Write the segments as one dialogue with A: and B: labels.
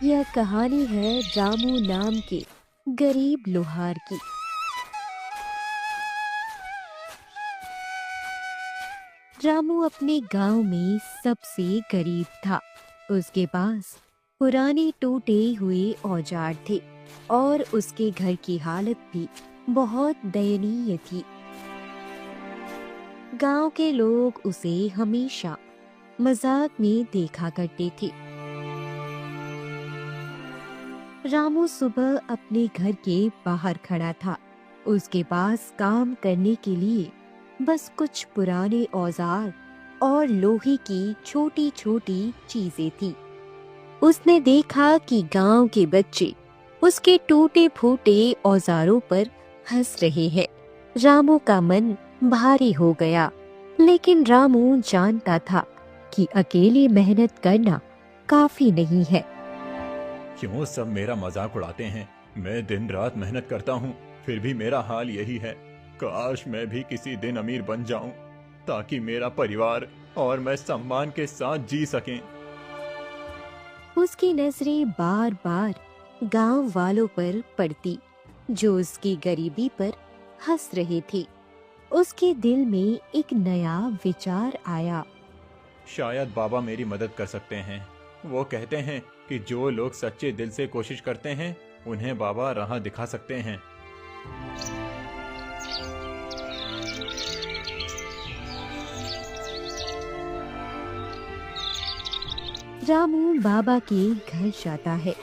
A: यह कहानी है रामू नाम के गरीब लोहार की। रामू अपने गांव में सबसे गरीब था। उसके पास पुराने टूटे हुए औजार थे और उसके घर की हालत भी बहुत दयनीय थी। गांव के लोग उसे हमेशा मजाक में देखा करते थे। रामू सुबह अपने घर के बाहर खड़ा था। उसके पास काम करने के लिए बस कुछ पुराने औजार और लोहे की छोटी छोटी चीजें थी। उसने देखा कि गांव के बच्चे उसके टूटे फूटे औजारों पर हंस रहे हैं। रामू का मन भारी हो गया, लेकिन रामू जानता था कि अकेले मेहनत करना काफी नहीं है।
B: क्यों सब मेरा मजाक उड़ाते हैं? मैं दिन रात मेहनत करता हूँ, फिर भी मेरा हाल यही है। काश मैं भी किसी दिन अमीर बन जाऊं, ताकि मेरा परिवार और मैं सम्मान के साथ जी सकें।
A: उसकी नजरें बार बार गांव वालों पर पड़ती, जो उसकी गरीबी पर हंस रहे थे। उसके दिल में एक नया विचार आया।
B: शायद बाबा मेरी मदद कर सकते हैं। वो कहते हैं कि जो लोग सच्चे दिल से कोशिश करते हैं, उन्हें बाबा राह दिखा सकते हैं।
A: रामू बाबा के घर जाता है।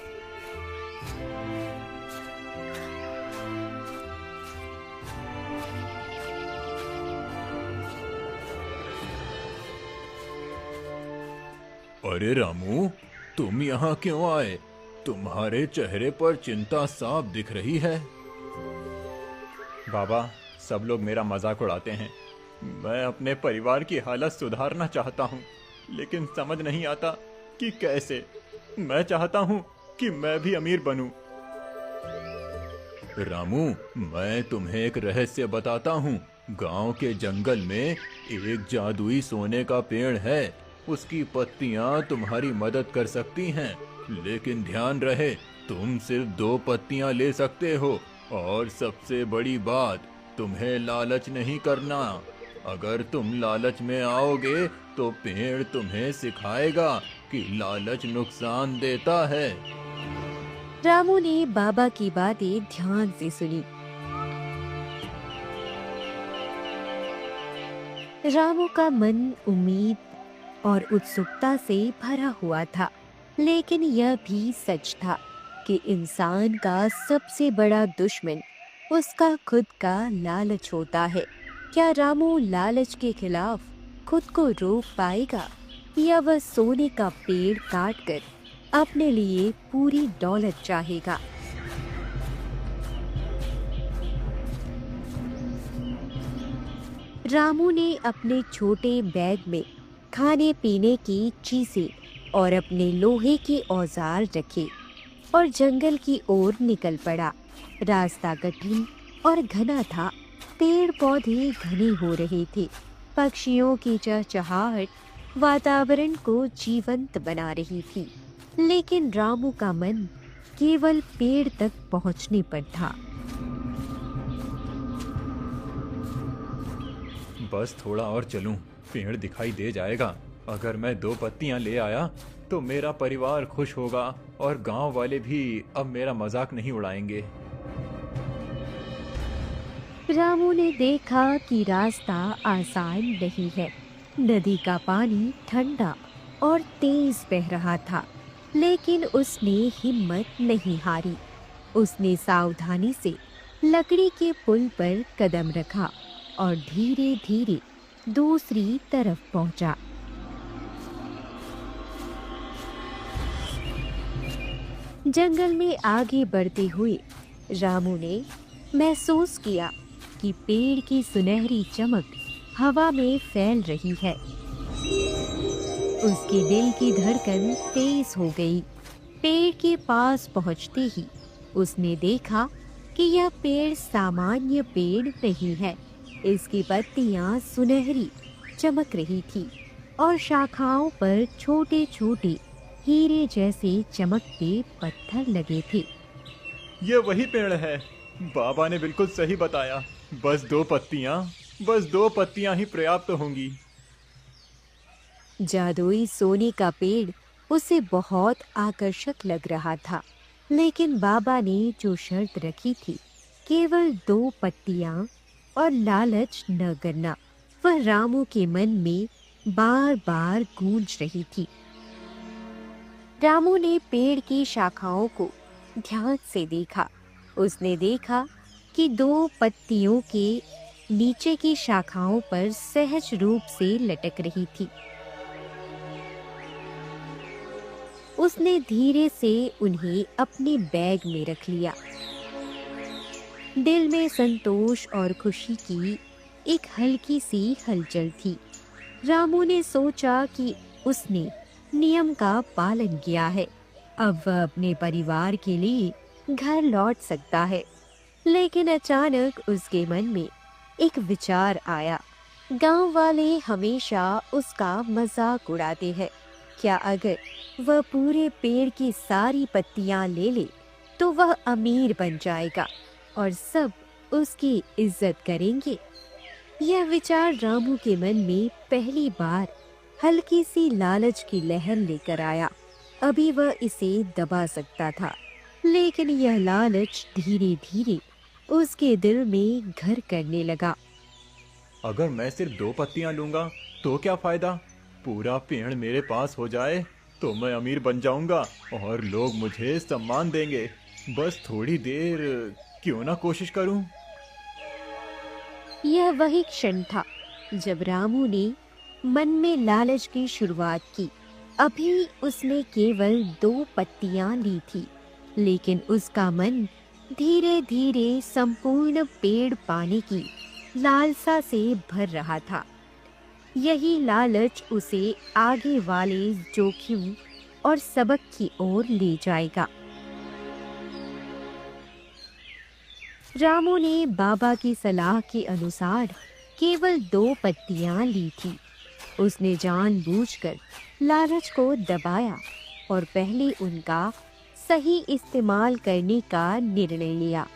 B: अरे रामू, तुम यहाँ क्यों आए? तुम्हारे चेहरे पर चिंता साफ दिख रही है। बाबा, सब लोग मेरा मजाक उड़ाते हैं। मैं अपने परिवार की हालत सुधारना चाहता हूँ, लेकिन समझ नहीं आता कि कैसे। मैं चाहता हूँ कि मैं भी अमीर बनूं। रामू, मैं तुम्हें एक रहस्य बताता हूँ। गांव के जंगल में एक जादुई सोने का पेड़ है। उसकी पत्तियां तुम्हारी मदद कर सकती हैं, लेकिन ध्यान रहे, तुम सिर्फ 2 पत्तियां ले सकते हो। और सबसे बड़ी बात, तुम्हें लालच नहीं करना। अगर तुम लालच में आओगे तो पेड़ तुम्हें सिखाएगा कि लालच नुकसान देता है।
A: रामू ने बाबा की बातें ध्यान से सुनी। रामू का मन उम्मीद और उत्सुकता से भरा हुआ था, लेकिन यह भी सच था कि इंसान का सबसे बड़ा दुश्मन उसका खुद का लालच होता है। क्या रामू लालच के खिलाफ खुद को रोक पाएगा, या वह सोने का पेड़ काटकर अपने लिए पूरी दौलत चाहेगा? रामू ने अपने छोटे बैग में खाने पीने की चीजें और अपने लोहे के औजार रखे और जंगल की ओर निकल पड़ा। रास्ता कठिन और घना था। पेड़ पौधे घने हो रहे थे। पक्षियों की चहचहाहट वातावरण को जीवंत बना रही थी, लेकिन रामू का मन केवल पेड़ तक पहुंचने पर था।
B: बस थोड़ा और चलूं, पेड़ दिखाई दे जाएगा। अगर मैं 2 पत्तियां ले आया तो मेरा परिवार खुश होगा और गांव वाले भी अब मेरा मजाक नहीं उड़ाएंगे।
A: रामू ने देखा कि रास्ता आसान नहीं है। नदी का पानी ठंडा और तेज बह रहा था, लेकिन उसने हिम्मत नहीं हारी। उसने सावधानी से लकड़ी के पुल पर कदम रखा और धीरे धीरे दूसरी तरफ पहुंचा। जंगल में आगे बढ़ते हुए रामू ने महसूस किया कि पेड़ की सुनहरी चमक हवा में फैल रही है। उसके दिल की धड़कन तेज हो गई। पेड़ के पास पहुंचते ही उसने देखा कि यह पेड़ सामान्य पेड़ नहीं है। इसकी पत्तियां सुनहरी चमक रही थी और शाखाओं पर छोटे छोटे हीरे जैसे चमकते पत्थर लगे थे।
B: ये वही पेड़ है, बाबा ने बिल्कुल सही बताया। बस दो पत्तियां ही पर्याप्त होंगी।
A: जादुई सोने का पेड़ उसे बहुत आकर्षक लग रहा था, लेकिन बाबा ने जो शर्त रखी थी, केवल 2 पत्तियां और लालच न करना, वह रामू के मन में बार बार गूंज रही थी। रामू ने पेड़ की शाखाओं को ध्यान से देखा। उसने देखा कि 2 पत्तियों के नीचे की शाखाओं पर सहज रूप से लटक रही थी। उसने धीरे से उन्हें अपने बैग में रख लिया। दिल में संतोष और खुशी की एक हल्की सी हलचल थी। रामू ने सोचा कि उसने नियम का पालन किया है, अब वह अपने परिवार के लिए घर लौट सकता है। लेकिन अचानक उसके मन में एक विचार आया। गांव वाले हमेशा उसका मजाक उड़ाते हैं। क्या अगर वह पूरे पेड़ की सारी पत्तियां ले ले तो वह अमीर बन जाएगा और सब उसकी इज्जत करेंगे। यह विचार रामू के मन में पहली बार हल्की सी लालच की लहर लेकर आया। अभी वह इसे दबा सकता था, लेकिन यह लालच धीरे धीरे उसके दिल में घर करने लगा।
B: अगर मैं सिर्फ 2 पत्तियां लूंगा तो क्या फायदा? पूरा पेड़ मेरे पास हो जाए तो मैं अमीर बन जाऊंगा और लोग मुझे सम्मान देंगे। बस थोड़ी देर क्यों ना कोशिश करूं।
A: यह वही क्षण था जब रामू ने मन में लालच की शुरुआत की। अभी उसने केवल 2 पत्तियां ली थी, लेकिन उसका मन धीरे धीरे संपूर्ण पेड़ पाने की लालसा से भर रहा था। यही लालच उसे आगे वाले जोखिम और सबक की ओर ले जाएगा। रामू ने बाबा की सलाह के अनुसार केवल 2 पत्तियां ली थी। उसने जानबूझकर लालच को दबाया और पहले उनका सही इस्तेमाल करने का निर्णय लिया।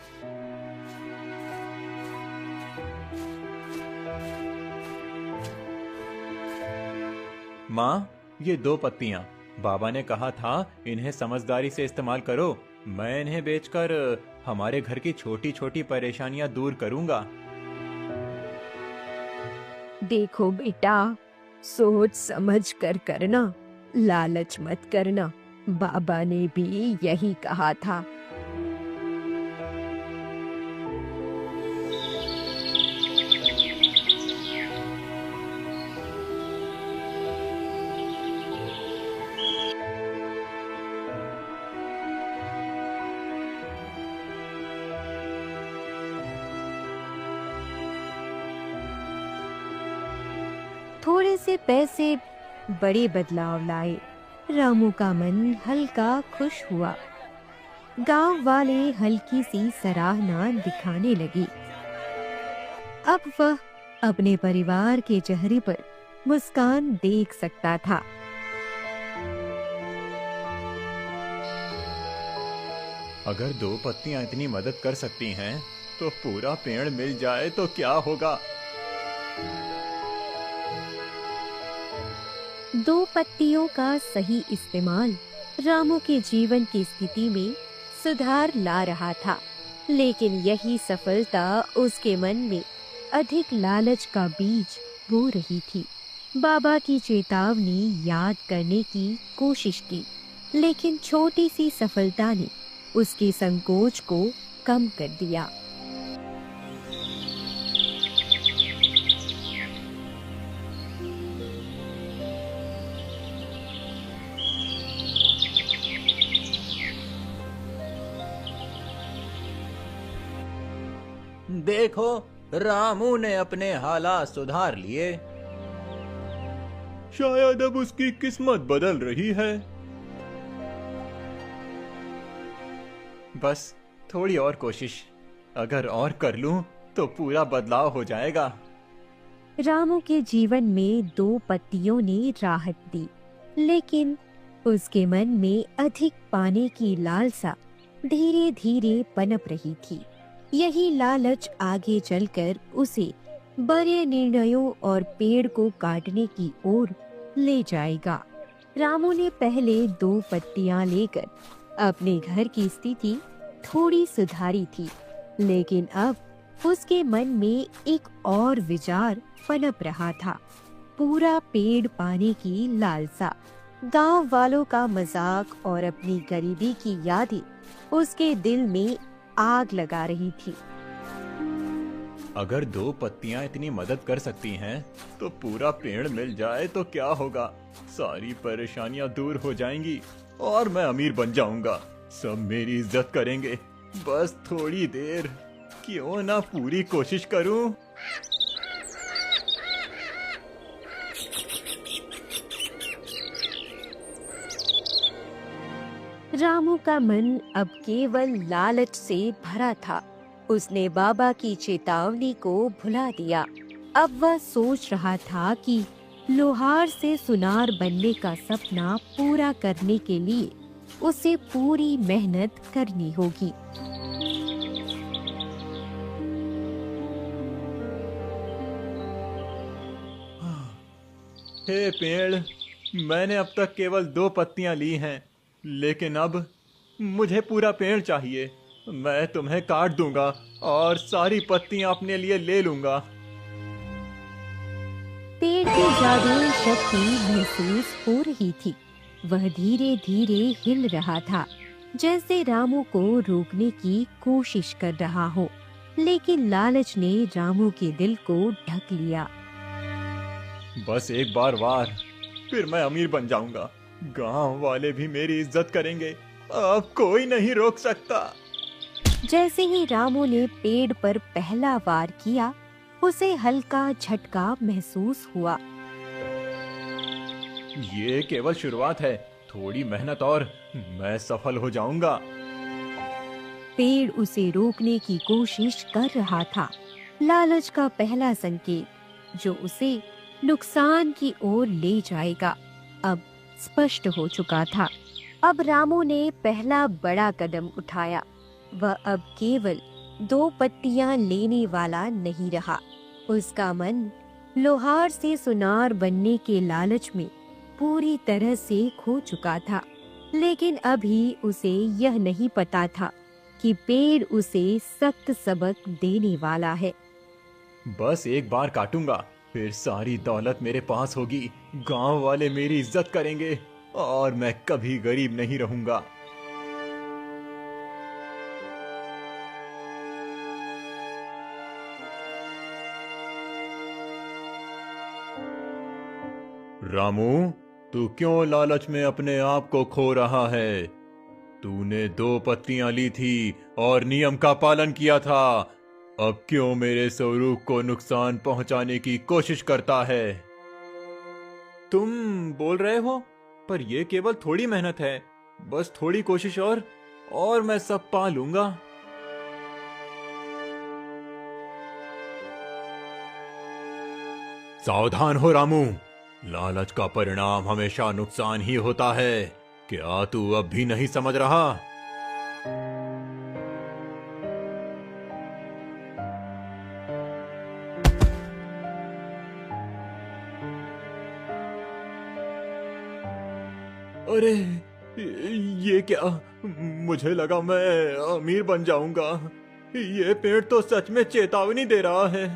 B: माँ, ये 2 पत्तियां, बाबा ने कहा था इन्हें समझदारी से इस्तेमाल करो। मैं इन्हें बेचकर हमारे घर की छोटी छोटी परेशानियां दूर करूंगा।
A: देखो बेटा, सोच समझ कर करना, लालच मत करना। बाबा ने भी यही कहा था। थोड़े से पैसे बड़े बदलाव लाए। रामू का मन हल्का खुश हुआ। गांव वाले हल्की सी सराहना दिखाने लगे। अब वह अपने परिवार के चेहरे पर मुस्कान देख सकता था।
B: अगर 2 पत्तियां इतनी मदद कर सकती हैं तो पूरा पेड़ मिल जाए तो क्या होगा।
A: 2 पत्तियों का सही इस्तेमाल रामू के जीवन की स्थिति में सुधार ला रहा था, लेकिन यही सफलता उसके मन में अधिक लालच का बीज बो रही थी। बाबा की चेतावनी याद करने की कोशिश की, लेकिन छोटी सी सफलता ने उसके संकोच को कम कर दिया।
B: देखो, रामू ने अपने हालात सुधार लिए। शायद अब उसकी किस्मत बदल रही है। बस थोड़ी और कोशिश, अगर और कर लूं तो पूरा बदलाव हो जाएगा।
A: रामू के जीवन में 2 पत्तियों ने राहत दी, लेकिन उसके मन में अधिक पाने की लालसा धीरे धीरे पनप रही थी। यही लालच आगे चलकर उसे बड़े निर्णयों और पेड़ को काटने की ओर ले जाएगा। रामू ने पहले 2 पत्तियां लेकर अपने घर की स्थिति थोड़ी सुधारी थी, लेकिन अब उसके मन में एक और विचार पनप रहा था। पूरा पेड़ पाने की लालसा, गांव वालों का मजाक और अपनी गरीबी की यादें उसके दिल में आग लगा रही थी।
B: अगर 2 पत्तियां इतनी मदद कर सकती हैं, तो पूरा पेड़ मिल जाए तो क्या होगा? सारी परेशानियां दूर हो जाएंगी और मैं अमीर बन जाऊंगा। सब मेरी इज्जत करेंगे। बस थोड़ी देर, क्यों ना पूरी कोशिश करूं।
A: रामू का मन अब केवल लालच से भरा था। उसने बाबा की चेतावनी को भुला दिया। अब वह सोच रहा था कि लोहार से सुनार बनने का सपना पूरा करने के लिए उसे पूरी मेहनत करनी होगी।
B: हे पेड़, मैंने अब तक केवल 2 पत्तियां ली हैं, लेकिन अब मुझे पूरा पेड़ चाहिए। मैं तुम्हें काट दूंगा और सारी पत्तियां अपने लिए ले लूंगा।
A: पेड़ की जादुई शक्ति महसूस हो रही थी। वह धीरे धीरे हिल रहा था, जैसे रामू को रोकने की कोशिश कर रहा हो, लेकिन लालच ने रामू के दिल को ढक लिया।
B: बस एक बार वार, फिर मैं अमीर बन जाऊंगा। गांव वाले भी मेरी इज्जत करेंगे। अब कोई नहीं रोक सकता।
A: जैसे ही रामू ने पेड़ पर पहला वार किया, उसे हल्का झटका महसूस हुआ।
B: ये केवल शुरुआत है। थोड़ी मेहनत और मैं सफल हो जाऊंगा।
A: पेड़ उसे रोकने की कोशिश कर रहा था। लालच का पहला संकेत, जो उसे नुकसान की ओर ले जाएगा, अब स्पष्ट हो चुका था। अब रामू ने पहला बड़ा कदम उठाया। वह अब केवल 2 पत्तियां लेने वाला नहीं रहा। उसका मन लोहार से सुनार बनने के लालच में पूरी तरह से खो चुका था। लेकिन अभी उसे यह नहीं पता था कि पेड़ उसे सख्त सबक देने वाला है।
B: बस एक बार काटूंगा, फिर सारी दौलत मेरे पास होगी। गांव वाले मेरी इज्जत करेंगे और मैं कभी गरीब नहीं रहूंगा। रामू, तू क्यों लालच में अपने आप को खो रहा है? तूने 2 पत्तियां ली थी और नियम का पालन किया था। अब क्यों मेरे स्वरूप को नुकसान पहुंचाने की कोशिश करता है? तुम बोल रहे हो, पर यह केवल थोड़ी मेहनत है। बस थोड़ी कोशिश और मैं सब पा लूंगा। सावधान हो रामू, लालच का परिणाम हमेशा नुकसान ही होता है। क्या तू अब भी नहीं समझ रहा? अरे, ये क्या? मुझे लगा मैं अमीर बन जाऊंगा। ये पेड़ तो सच में चेतावनी दे रहा है।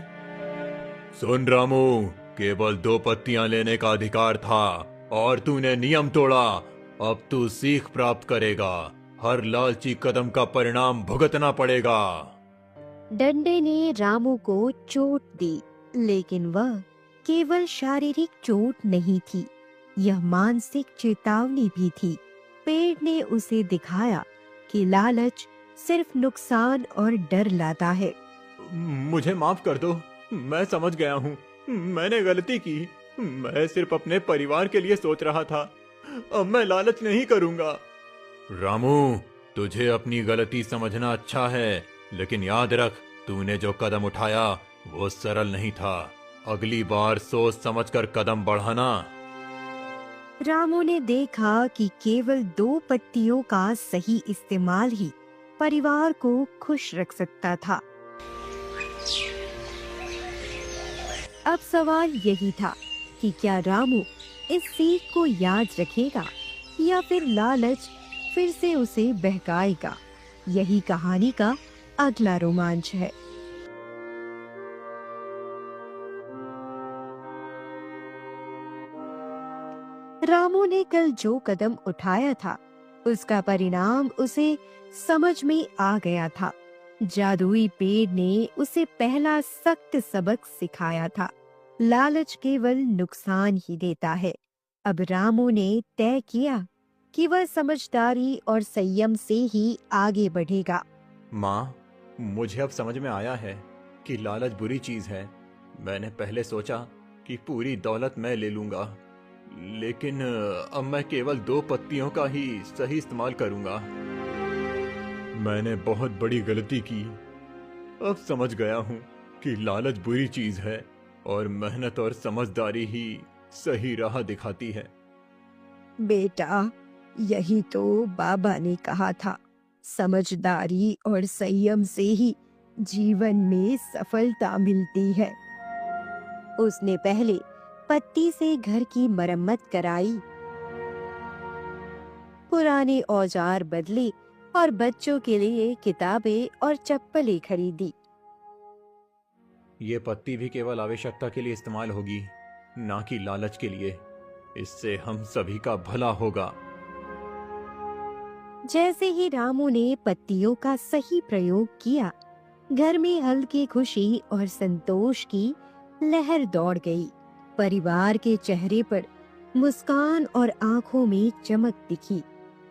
B: सुन रामू, केवल 2 पत्तियां लेने का अधिकार था और तूने नियम तोड़ा। अब तू सीख प्राप्त करेगा। हर लालची कदम का परिणाम भुगतना पड़ेगा।
A: डंडे ने रामू को चोट दी, लेकिन वह केवल शारीरिक चोट नहीं थी, यह मानसिक चेतावनी भी थी। पेड़ ने उसे दिखाया कि लालच सिर्फ नुकसान और डर लाता है।
B: मुझे माफ कर दो, मैं समझ गया हूँ। मैंने गलती की। मैं सिर्फ अपने परिवार के लिए सोच रहा था। अब मैं लालच नहीं करूंगा। रामू, तुझे अपनी गलती समझना अच्छा है, लेकिन याद रख, तूने जो कदम उठाया वो सरल नहीं था। अगली बार सोच समझकर कदम बढ़ाना।
A: रामू ने देखा कि केवल 2 पत्तियों का सही इस्तेमाल ही परिवार को खुश रख सकता था। अब सवाल यही था कि क्या रामू इस सीख को याद रखेगा या फिर लालच फिर से उसे बहकाएगा। यही कहानी का अगला रोमांच है। रामू ने कल जो कदम उठाया था उसका परिणाम उसे समझ में आ गया था। जादुई पेड़ ने उसे पहला सख्त सबक सिखाया था। लालच केवल नुकसान ही देता है। अब रामू ने तय किया कि वह समझदारी और संयम से ही आगे बढ़ेगा।
B: माँ, मुझे अब समझ में आया है कि लालच बुरी चीज है। मैंने पहले सोचा कि पूरी दौलत मैं ले लूंगा, लेकिन अब मैं केवल 2 पत्तियों का ही सही इस्तेमाल करूंगा। मैंने बहुत बड़ी गलती की। अब समझ गया हूँ कि लालच बुरी चीज है और मेहनत और समझदारी ही सही राह दिखाती है।
A: बेटा, यही तो बाबा ने कहा था, समझदारी और संयम से ही जीवन में सफलता मिलती है। उसने पहले पत्ती से घर की मरम्मत कराई, पुराने औजार बदले और बच्चों के लिए किताबें और चप्पलें खरीदी।
B: ये पत्ती भी केवल आवश्यकता के लिए इस्तेमाल होगी, ना कि लालच के लिए। इससे हम सभी का भला होगा।
A: जैसे ही रामू ने पत्तियों का सही प्रयोग किया, घर में हल्की खुशी और संतोष की लहर दौड़ गई। परिवार के चेहरे पर मुस्कान और आंखों में चमक दिखी।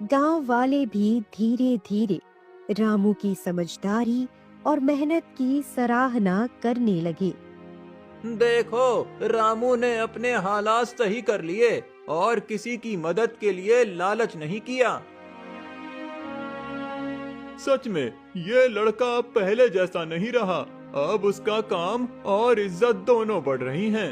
A: गांव वाले भी धीरे धीरे रामू की समझदारी और मेहनत की सराहना करने लगे।
B: देखो, रामू ने अपने हालात सही कर लिए और किसी की मदद के लिए लालच नहीं किया। सच में ये लड़का अब पहले जैसा नहीं रहा। अब उसका काम और इज्जत दोनों बढ़ रही हैं।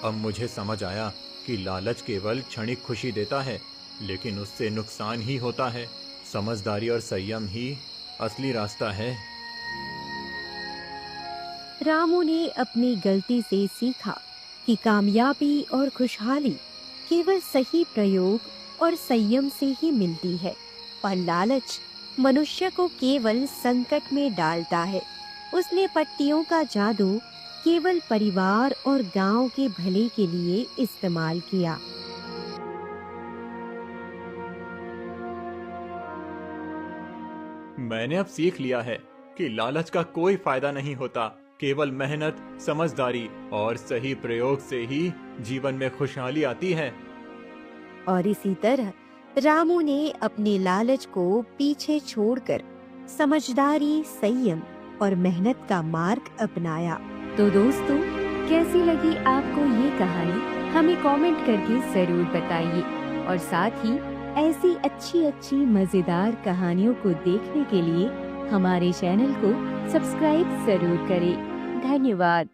B: अब मुझे समझ आया कि लालच केवल क्षणिक खुशी देता है, लेकिन उससे नुकसान ही होता है। समझदारी और संयम ही असली रास्ता है।
A: रामू ने अपनी गलती से सीखा कि कामयाबी और खुशहाली केवल सही प्रयोग और संयम से ही मिलती है, और लालच मनुष्य को केवल संकट में डालता है। उसने पत्तियों का जादू केवल परिवार और गांव के भले के लिए इस्तेमाल किया।
B: मैंने अब सीख लिया है कि लालच का कोई फायदा नहीं होता। केवल मेहनत, समझदारी और सही प्रयोग से ही जीवन में खुशहाली आती है।
A: और इसी तरह रामू ने अपने लालच को पीछे छोड़कर समझदारी, संयम और मेहनत का मार्ग अपनाया। तो दोस्तों, कैसी लगी आपको ये कहानी? हमें कमेंट करके जरूर बताइए, और साथ ही ऐसी अच्छी मजेदार कहानियों को देखने के लिए हमारे चैनल को सब्सक्राइब जरूर करें। धन्यवाद।